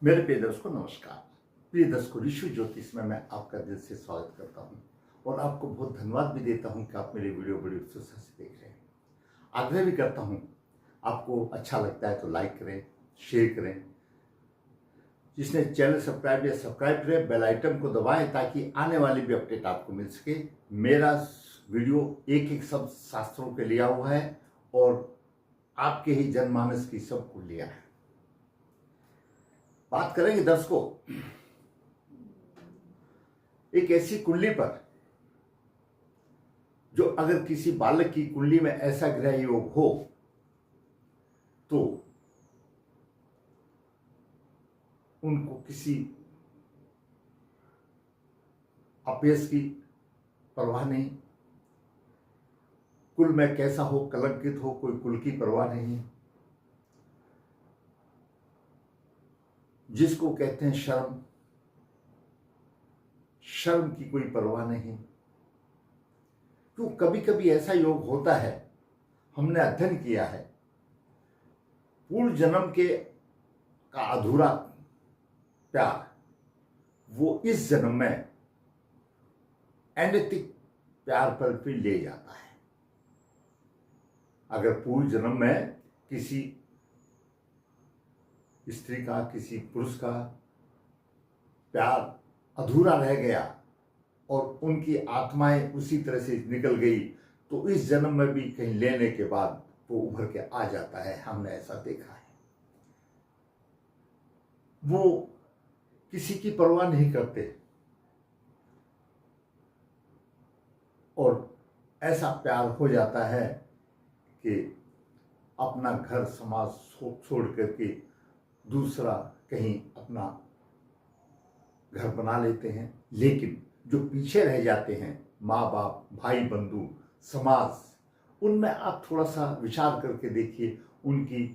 मेरे प्रिय दर्शकों नमस्कार। प्रिय दर्शकों, ऋषि ज्योतिष में मैं आपका दिल से स्वागत करता हूं और आपको बहुत धन्यवाद भी देता हूं कि आप मेरे वीडियो बड़ी उत्सुकता से देख रहे हैं। आग्रह भी करता हूं, आपको अच्छा लगता है तो लाइक करें, शेयर करें। जिसने चैनल सब्सक्राइब या सब्सक्राइब करें, बेल आइकन को दबाएं ताकि आने वाली भी अपडेट आपको मिल सके। मेरा वीडियो एक एक शब्द शास्त्रों के लिया हुआ है और आपके ही जनमानस की सब को लिया है। बात करेंगे दर्शकों एक ऐसी कुंडली पर जो अगर किसी बालक की कुंडली में ऐसा ग्रह योग हो तो उनको किसी अपयश की परवाह नहीं, कुल में कैसा हो, कलंकित हो, कोई कुल की परवाह नहीं। जिसको कहते हैं शर्म, शर्म की कोई परवाह नहीं। क्यों कभी कभी ऐसा योग होता है, हमने अध्ययन किया है, पूर्व जन्म के का अधूरा प्यार वो इस जन्म में अनैतिक प्यार पर भी ले जाता है। अगर पूर्व जन्म में किसी स्त्री का, किसी पुरुष का प्यार अधूरा रह गया और उनकी आत्माएं उसी तरह से निकल गई तो इस जन्म में भी कहीं लेने के बाद वो उभर के आ जाता है। हमने ऐसा देखा है। वो किसी की परवाह नहीं करते और ऐसा प्यार हो जाता है कि अपना घर समाज छोड़ करके दूसरा कहीं अपना घर बना लेते हैं। लेकिन जो पीछे रह जाते हैं, माँ बाप, भाई बंधु, समाज, उनमें आप थोड़ा सा विचार करके देखिए उनकी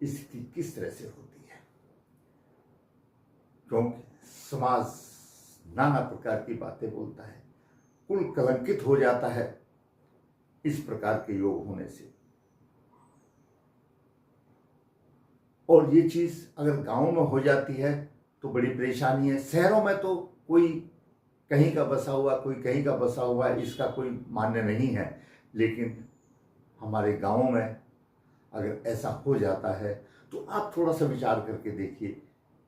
स्थिति किस तरह से होती है। क्योंकि समाज नाना प्रकार की बातें बोलता है, कुल कलंकित हो जाता है इस प्रकार के योग होने से। और ये चीज अगर गांव में हो जाती है तो बड़ी परेशानी है। शहरों में तो कोई कहीं का बसा हुआ, कोई कहीं का बसा हुआ, इसका कोई मान्य नहीं है। लेकिन हमारे गांवों में अगर ऐसा हो जाता है तो आप थोड़ा सा विचार करके देखिए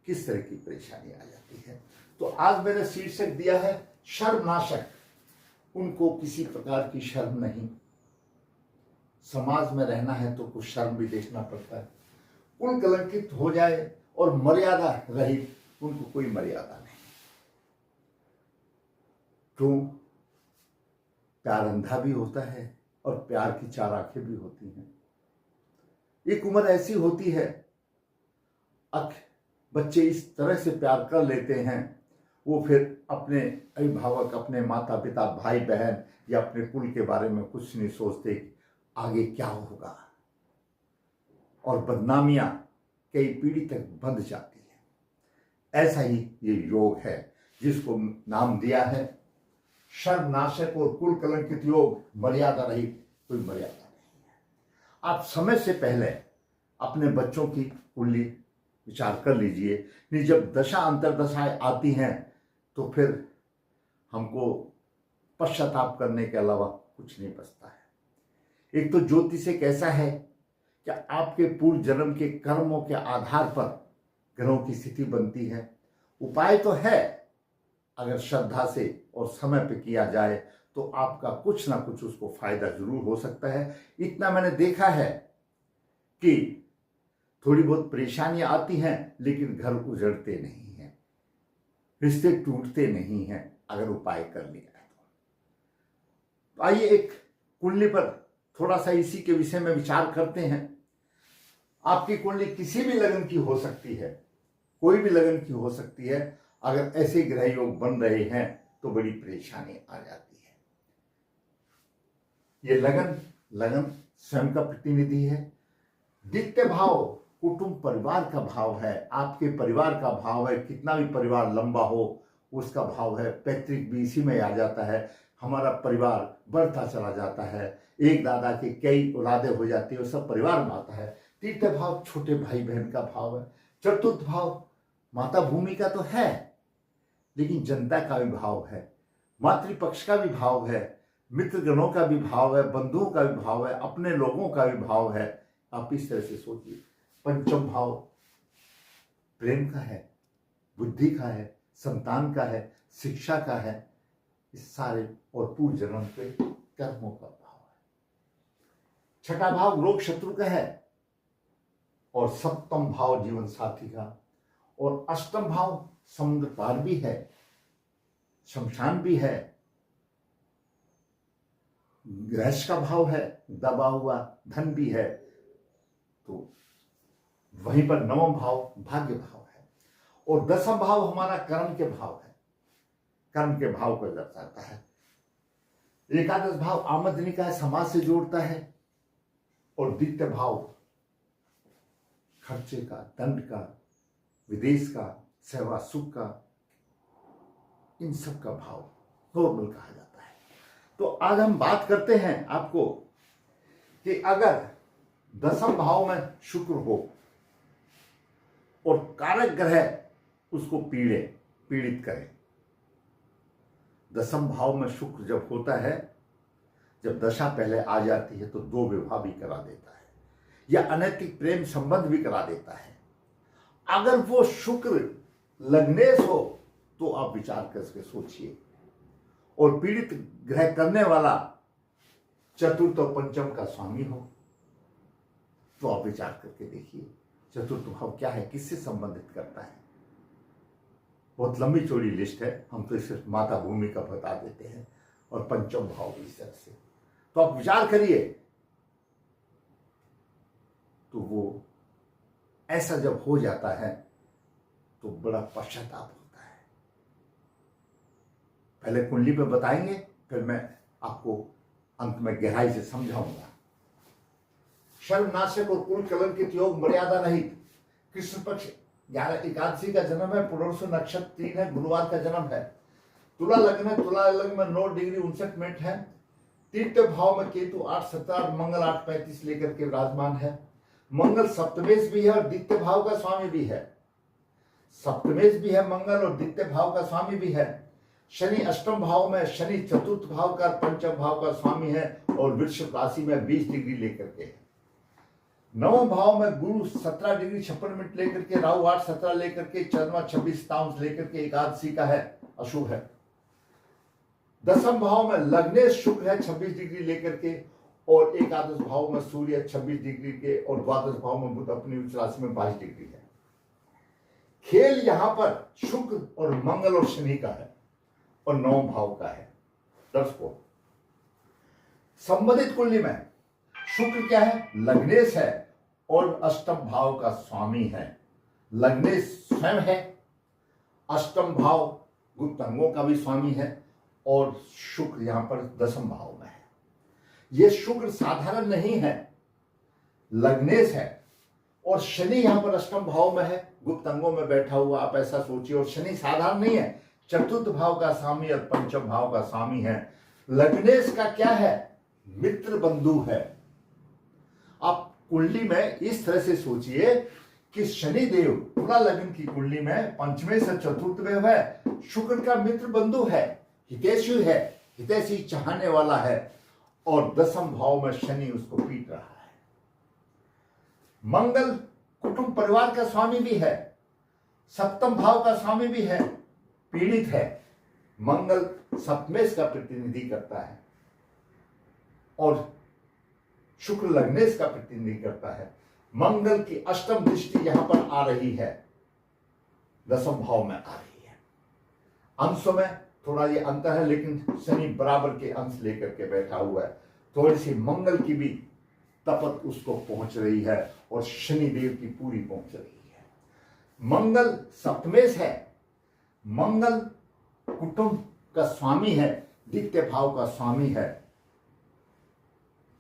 किस तरह की परेशानी आ जाती है। तो आज मैंने शीर्षक दिया है शर्मनाशक। उनको किसी प्रकार की शर्म नहीं। समाज में रहना है तो कुछ शर्म भी देखना पड़ता है। कुल कलंकित हो जाए और मर्यादा रही, उनको कोई मर्यादा नहीं। क्यों? प्यार अंधा भी होता है और प्यार की चार आंखें भी होती हैं। एक उम्र ऐसी होती है, बच्चे इस तरह से प्यार कर लेते हैं, वो फिर अपने अभिभावक, अपने माता पिता, भाई बहन या अपने कुल के बारे में कुछ नहीं सोचते आगे क्या होगा। और बदनामियां कई पीढ़ी तक बंध जाती है। ऐसा ही ये योग है जिसको नाम दिया है शर्मनाशक और कुल कलंकित योग। मर्यादा रहित, कोई मर्यादा नहीं है। आप समय से पहले अपने बच्चों की कुंडली विचार कर लीजिए। नहीं, जब दशा अंतरदशाएं आती हैं तो फिर हमको पश्चाताप करने के अलावा कुछ नहीं बचता है। एक तो ज्योतिष एक ऐसा है कि आपके पूर्व जन्म के कर्मों के आधार पर ग्रहों की स्थिति बनती है। उपाय तो है, अगर श्रद्धा से और समय पे किया जाए तो आपका कुछ ना कुछ उसको फायदा जरूर हो सकता है। इतना मैंने देखा है कि थोड़ी बहुत परेशानियां आती हैं लेकिन घर उजड़ते नहीं हैं, रिश्ते टूटते नहीं हैं अगर उपाय कर लिया है तो। आइए एक कुंडली पर थोड़ा सा इसी के विषय में विचार करते हैं। आपकी कुंडली किसी भी लगन की हो सकती है, कोई भी लगन की हो सकती है। अगर ऐसे ग्रह योग बन रहे हैं तो बड़ी परेशानी आ जाती है। ये लगन स्वयं का प्रतिनिधि है। द्वितीय भाव कुटुंब परिवार का भाव है, आपके परिवार का भाव है। कितना भी परिवार लंबा हो उसका भाव है। पैतृक भी इसी में आ जाता है। हमारा परिवार बढ़ता चला जाता है, एक दादा के कई औलादे हो जाती है, वो सब परिवार में आता है। तृतीय भाव छोटे भाई बहन का भाव है। चतुर्थ भाव माता भूमि का तो है, लेकिन जनता का भी भाव है, मातृपक्ष का भी भाव है, मित्रगणों का भी भाव है, बंधुओं का भी भाव है, अपने लोगों का भी भाव है। आप इस तरह से सोचिए। पंचम भाव प्रेम का है, बुद्धि का है, संतान का है, शिक्षा का है, इस सारे और पूर्व जन्म के कर्मों का भाव है। छठा भाव रोग शत्रु का है, और सप्तम भाव जीवन साथी का, और अष्टम भाव समुद्र पार भी है, शमशान भी है, गृहस्थ का भाव है, दबा हुआ धन भी है। तो वहीं पर नवम भाव भाग्य भाव है, और दसम भाव हमारा कर्म के भाव है, कर्म के भाव को दर्शाता है। एकादश भाव आमदनी का है, समाज से जोड़ता है, और द्वितीय भाव खर्चे का, दंड का, विदेश का, सेवा सुख का, इन सब का भाव नॉर्मल कहा जाता है। तो आज हम बात करते हैं आपको कि अगर दसम भाव में शुक्र हो और कारक ग्रह उसको पीड़ित करे। दसम भाव में शुक्र जब होता है, जब दशा पहले आ जाती है, तो दो विवाह भी करा देता है या अनैतिक प्रेम संबंध भी करा देता है। अगर वो शुक्र लग्नेश हो तो आप विचार करके सोचिए, और पीड़ित ग्रह करने वाला चतुर्थ और पंचम का स्वामी हो तो आप विचार करके देखिए चतुर्थ भाव क्या है, किससे संबंधित करता है। बहुत लंबी चौड़ी लिस्ट है, हम तो सिर्फ माता भूमि का बता देते हैं, और पंचम भाव इस तरह से। तो आप विचार करिए, तो वो ऐसा जब हो जाता है तो बड़ा पश्चाताप होता है। पहले कुंडली पे बताएंगे, फिर मैं आपको अंत में गहराई से समझाऊंगा। शर्मनाशक और कुल कलंकित योग मर्यादा रहित, कृष्ण पक्ष 11 एकादशी का जन्म है, पुनर्वसु नक्षत्र 3 है, गुरुवार का जन्म है, तुला लग्न है, तुला लग्न में 9 डिग्री 59 मिनट है, तृतीय भाव में केतु 8:17, मंगल 8:35 लेकर के विराजमान है। मंगल सप्तमेश भी है और द्वितीय भाव का स्वामी भी है, सप्तमेश भी है मंगल और द्वितीय भाव का स्वामी भी है। शनि अष्टम भाव में, शनि चतुर्थ भाव का पंचम भाव का स्वामी है, और वृषभ राशि में 20 डिग्री लेकर के है। नवम भाव में गुरु 17 डिग्री 56 मिनट लेकर के, राहु 8:17 लेकर के, चंद्रमा 26 लेकर के एकादशी का है, अशुभ है। दसम भाव में लग्नेश शुक्र है 26 डिग्री लेकर के, और एकादश भाव में सूर्य 26 डिग्री के, और द्वादश भाव में बुध अपनी उच्च राशि में 22 डिग्री है। खेल यहां पर शुक्र और मंगल और शनि का है, और नवम भाव का है। दर्शकों, संबंधित कुंडली में शुक्र क्या है, लग्नेश है और अष्टम भाव का स्वामी है। लग्नेश स्वयं है, अष्टम भाव गुप्त अंगों का भी स्वामी है, और शुक्र यहां पर दसम भाव में है। यह शुक्र साधारण नहीं है, लग्नेश है, और शनि यहां पर अष्टम भाव में है, गुप्त अंगों में बैठा हुआ, आप ऐसा सोचिए। और शनि साधारण नहीं है, चतुर्थ भाव का स्वामी और पंचम भाव का स्वामी है। लग्नेश का क्या है, मित्र बंधु है। आप कुंडली में इस तरह से सोचिए कि शनिदेव तुला लग्न की कुंडली में पंचमे से चतुर्थ में है, शुक्र का मित्र बंधु है, हितैषी है, हितैषी चाहने वाला है, और दसम भाव में शनि उसको पीट रहा है। मंगल कुटुंब परिवार का स्वामी भी है, सप्तम भाव का स्वामी भी है, पीड़ित है। मंगल सप्तमेश का प्रतिनिधि करता है, और शुक्र लग्नेश का प्रतिनिधि करता है। मंगल की अष्टम दृष्टि यहां पर आ रही है, दसम भाव में आ रही है। अंशों में थोड़ा ये अंतर है, लेकिन शनि बराबर के अंश लेकर के बैठा हुआ है। थोड़ी सी मंगल की भी तपत उसको पहुंच रही है, और शनिदेव की पूरी पहुंच रही है। मंगल सप्तमेश है, मंगल कुटुंब का स्वामी है, द्वितीय भाव का स्वामी है,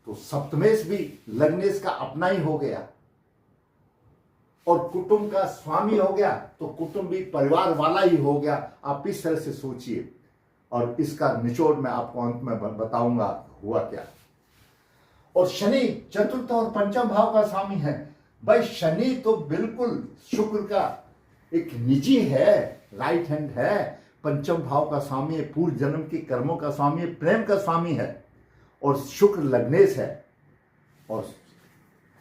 तो सप्तमेश भी लग्नेश का अपना ही हो गया, और कुटुंब का स्वामी हो गया, तो कुटुंब भी परिवार वाला ही हो गया। आप इस तरह से सोचिए, और इसका निचोड़ मैं आपको अंत में बताऊंगा हुआ क्या। और शनि चतुर्थ और पंचम भाव का स्वामी है। भाई शनि तो बिल्कुल शुक्र का एक निजी है, राइट हैंड है, पंचम भाव का स्वामी है, पूर्व जन्म के कर्मों का स्वामी है, प्रेम का स्वामी है, और शुक्र लग्नेश है और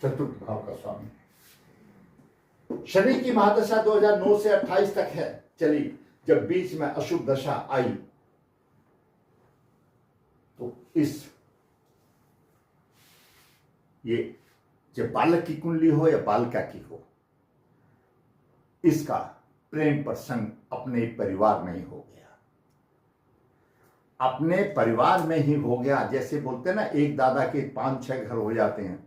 चतुर्थ भाव का स्वामी है। शनि की महादशा 2009 से 28 तक है चली। जब बीच में अशुभ दशा आई तो ये जब बालक की कुंडली हो या बालिका की हो, इसका प्रेम प्रसंग अपने परिवार में ही हो गया, अपने परिवार में ही हो गया। जैसे बोलते हैं ना, एक दादा के 5-6 घर हो जाते हैं।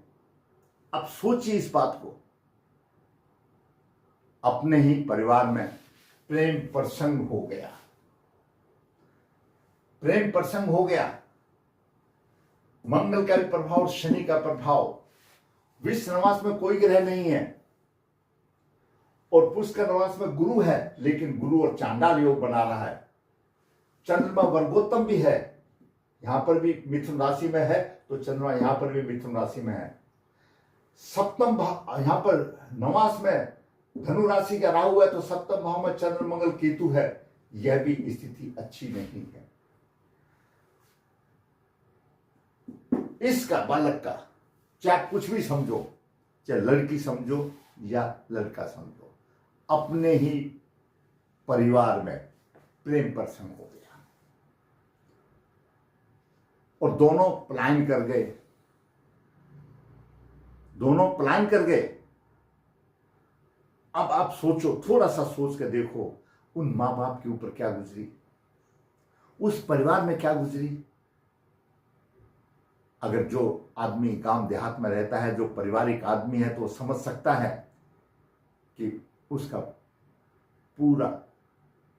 अब सोचिए इस बात को, अपने ही परिवार में प्रेम प्रसंग हो गया, प्रेम प्रसंग हो गया। मंगल का भी प्रभाव और शनि का प्रभाव। विश्व नवास में कोई ग्रह नहीं है और पुष्कर नवास में गुरु है, लेकिन गुरु और चांडाल योग बना रहा है। चंद्रमा वर्गोत्तम भी है, यहां पर भी मिथुन राशि में है, तो चंद्रमा यहां पर भी मिथुन राशि में है। सप्तम भाव, यहां पर नवास में धनु राशि का राहु है, तो सप्तम भाव में चंद्र मंगल केतु है। यह भी स्थिति अच्छी नहीं है। इसका बालक का, चाहे कुछ भी समझो, चाहे लड़की समझो या लड़का समझो, अपने ही परिवार में प्रेम प्रसंग हो गया और दोनों पलायन कर गए, दोनों पलायन कर गए। अब आप सोचो, थोड़ा सा सोच कर देखो, उन मां बाप के ऊपर क्या गुजरी, उस परिवार में क्या गुजरी। अगर जो आदमी गांव देहात में रहता है, जो पारिवारिक आदमी है, तो वो समझ सकता है कि उसका पूरा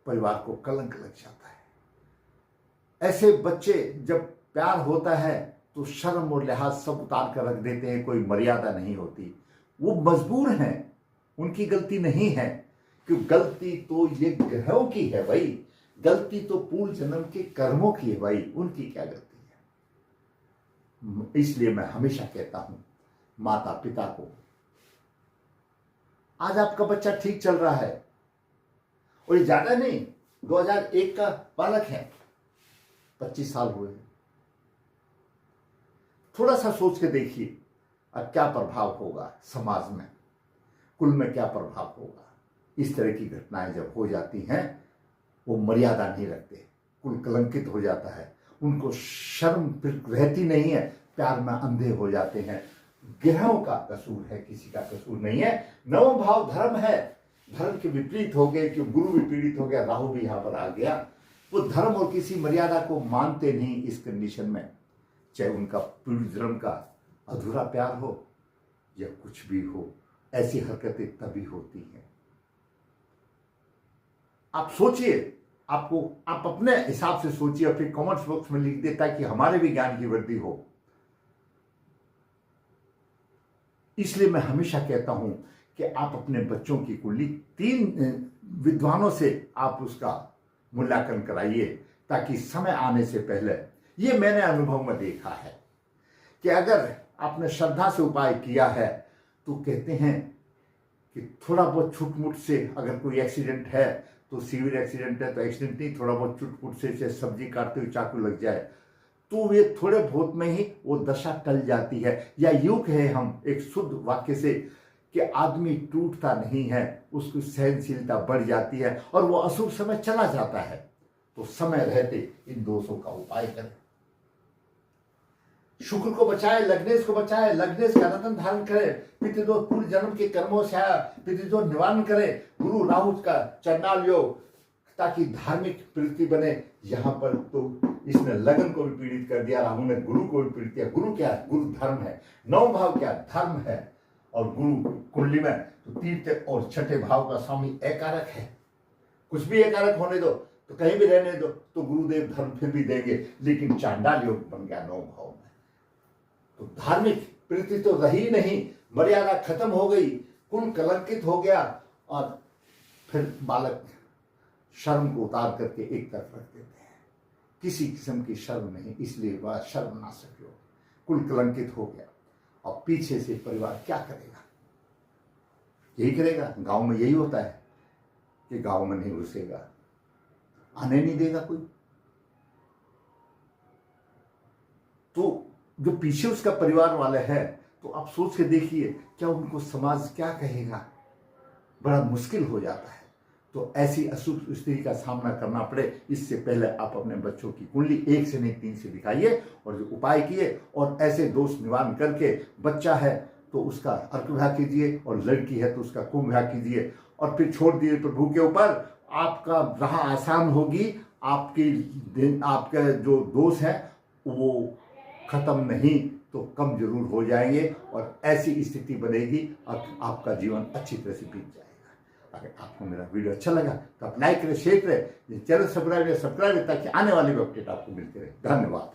परिवार को कलंक लग जाता है। ऐसे बच्चे जब प्यार होता है तो शर्म और लिहाज सब उतार कर रख देते हैं, कोई मर्यादा नहीं होती। वो मजबूर हैं, उनकी गलती नहीं है, क्योंकि गलती तो ये ग्रहों की है भाई, गलती तो पूर्व जन्म के कर्मों की है भाई, उनकी क्या गलती है। इसलिए मैं हमेशा कहता हूं माता पिता को, आज आपका बच्चा ठीक चल रहा है और ये ज्यादा नहीं, 2001 का बालक है, 25 साल हुए हैं। थोड़ा सा सोच के देखिए अब क्या प्रभाव होगा समाज में, कुल में क्या प्रभाव होगा। इस तरह की घटनाएं जब हो जाती हैं, वो मर्यादा नहीं रखते, कुल कलंकित हो जाता है, उनको शर्म फिर रहती नहीं है, प्यार में अंधे हो जाते हैं। ग्रहों का कसूर है, किसी का कसूर नहीं है। नवम भाव धर्म है, धर्म के विपरीत हो गए, कि गुरु भी पीड़ित हो गया, राहु भी यहां पर आ गया। वो धर्म और किसी मर्यादा को मानते नहीं इस कंडीशन में, चाहे उनका पूर्व जन्म का अधूरा प्यार हो या कुछ भी हो, ऐसी हरकतें तभी होती हैं। आप सोचिए, आप अपने हिसाब से सोचिए और फिर कमेंट्स बॉक्स में लिख दे, ताकि हमारे भी ज्ञान की वृद्धि हो। इसलिए मैं हमेशा कहता हूं कि आप अपने बच्चों की कुंडली 3 विद्वानों से आप उसका मूल्यांकन कराइए, ताकि समय आने से पहले, ये मैंने अनुभव में देखा है कि अगर आपने श्रद्धा से उपाय किया है तो कहते हैं कि थोड़ा बहुत छूटमुट से, अगर कोई एक्सीडेंट है तो सीवियर एक्सीडेंट है तो एक्सीडेंट नहीं, थोड़ा बहुत छूटमुट से सब्जी काटते हुए चाकू लग जाए तो वे थोड़े बहुत में ही वो दशा टल जाती है। या यूं कहे हम एक शुद्ध वाक्य से कि आदमी टूटता नहीं है, उसकी सहनशीलता बढ़ जाती है और वो अशुभ समय चला जाता है। तो समय रहते इन दोषों का उपाय करें। शुक्र को बचाए, लग्नेश को बचाए, लग्नेश का रत्न धारण करे, पितृदोष पूर्व जन्म के कर्मों से आया पितृदोष निवारण करे, गुरु राहु का चंडाल योग, ताकि धार्मिक प्रवृत्ति बने। यहां पर तो इसने लगन को भी पीड़ित कर दिया, राहु ने गुरु को भी पीड़ित किया। गुरु क्या है? गुरु धर्म है। 9 भाव क्या? धर्म है। और गुरु कुंडली में तो 3 और 6 भाव का स्वामी एकारक है। कुछ भी एकारक होने दो, तो कहीं भी रहने दो, तो गुरुदेव धर्म फिर भी देंगे, लेकिन चांडाल योग बन गया 9 भाव में। तो धार्मिक प्रवृत्ति तो रही नहीं, मर्यादा खत्म हो गई, कुल कलंकित हो गया और फिर बालक शर्म को उतार करके एक तरफ रख देते हैं। किसी किस्म की शर्म नहीं, इसलिए वह शर्मनाशक योग, कुल कलंकित हो गया। और पीछे से परिवार क्या करेगा? यही करेगा, गांव में यही होता है। कि गांव में नहीं घुसेगा, आने नहीं देगा कोई। तो जो पीछे उसका परिवार वाले हैं, तो आप सोच के देखिए क्या उनको समाज क्या कहेगा, बड़ा मुश्किल हो जाता है। तो ऐसी अशुभ स्थिति का सामना करना पड़े, इससे पहले आप अपने बच्चों की कुंडली 1 से नहीं 3 से दिखाइए और जो उपाय किए, और ऐसे दोष निवारण करके, बच्चा है तो उसका अर्क विवाह कीजिए और लड़की है तो उसका कुंभ विवाह कीजिए, और फिर छोड़ दिए प्रभु के ऊपर। आपका राह आसान होगी, आपके जो दोष है वो खत्म नहीं तो कम जरूर हो जाएंगे, और ऐसी स्थिति बनेगी और आपका जीवन अच्छी तरह से बीत जाएगा। अगर आपको मेरा वीडियो अच्छा लगा तो आप लाइक करें, शेयर करें, चैनल सब्सक्राइब करें ताकि आने वाली अपडेट आपको मिलती रहे। धन्यवाद।